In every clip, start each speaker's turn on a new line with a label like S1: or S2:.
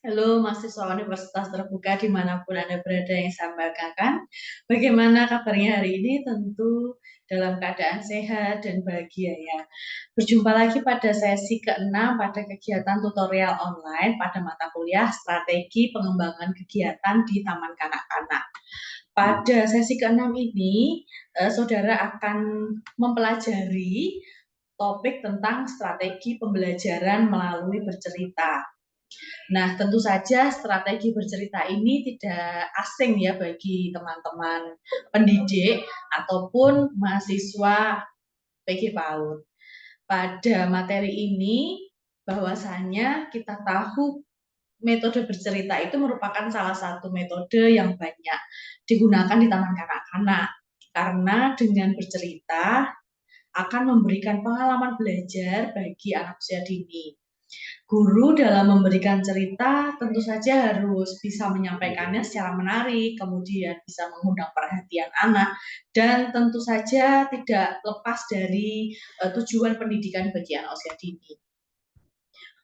S1: Halo mahasiswa Universitas Terbuka dimanapun Anda berada yang saya banggakan. Bagaimana kabarnya hari ini? Tentu dalam keadaan sehat dan bahagia ya. Berjumpa lagi pada sesi ke-6 pada kegiatan tutorial online pada mata kuliah Strategi Pengembangan Kegiatan di Taman Kanak-Kanak. Pada sesi ke-6 ini, saudara akan mempelajari topik tentang strategi pembelajaran melalui bercerita. Nah, tentu saja strategi bercerita ini tidak asing ya bagi teman-teman pendidik ataupun mahasiswa PG PAUD. Pada materi ini, bahwasanya kita tahu metode bercerita itu merupakan salah satu metode yang banyak digunakan di taman kanak-kanak. Karena dengan bercerita akan memberikan pengalaman belajar bagi anak usia dini. Guru dalam memberikan cerita tentu saja harus bisa menyampaikannya secara menarik, kemudian bisa mengundang perhatian anak, dan tentu saja tidak lepas dari tujuan pendidikan bagi anak usia dini.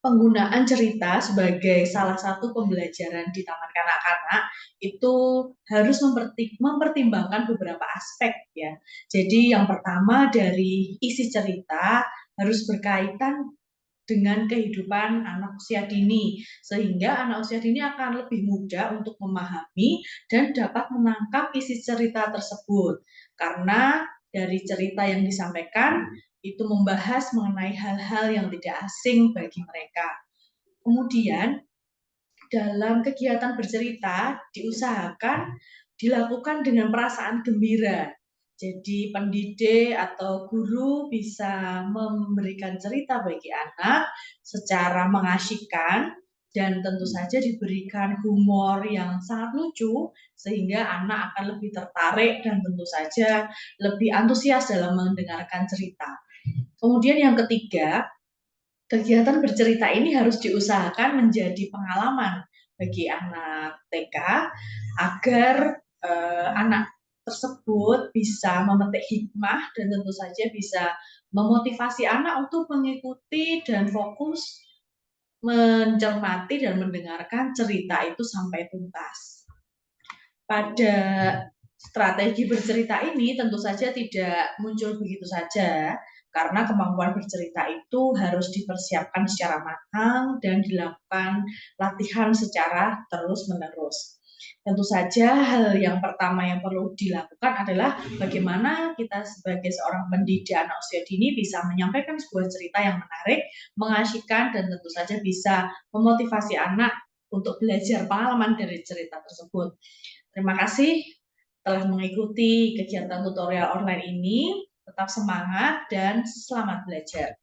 S1: Penggunaan cerita sebagai salah satu pembelajaran di taman kanak-kanak itu harus mempertimbangkan beberapa aspek ya. Jadi yang pertama dari isi cerita harus berkaitan dengan kehidupan anak usia dini, sehingga anak usia dini akan lebih mudah untuk memahami dan dapat menangkap isi cerita tersebut. Karena dari cerita yang disampaikan itu membahas mengenai hal-hal yang tidak asing bagi mereka. Kemudian dalam kegiatan bercerita diusahakan dilakukan dengan perasaan gembira. Jadi pendidik atau guru bisa memberikan cerita bagi anak secara mengasyikkan dan tentu saja diberikan humor yang sangat lucu sehingga anak akan lebih tertarik dan tentu saja lebih antusias dalam mendengarkan cerita. Kemudian yang ketiga, kegiatan bercerita ini harus diusahakan menjadi pengalaman bagi anak TK agar anak tersebut bisa memetik hikmah dan tentu saja bisa memotivasi anak untuk mengikuti dan fokus mencermati dan mendengarkan cerita itu sampai tuntas. Pada strategi bercerita ini tentu saja tidak muncul begitu saja, karena kemampuan bercerita itu harus dipersiapkan secara matang dan dilakukan latihan secara terus-menerus. Tentu saja hal yang pertama yang perlu dilakukan adalah bagaimana kita sebagai seorang pendidik anak usia dini bisa menyampaikan sebuah cerita yang menarik, mengasyikkan, dan tentu saja bisa memotivasi anak untuk belajar pengalaman dari cerita tersebut. Terima kasih telah mengikuti kegiatan tutorial online ini. Tetap semangat dan selamat belajar.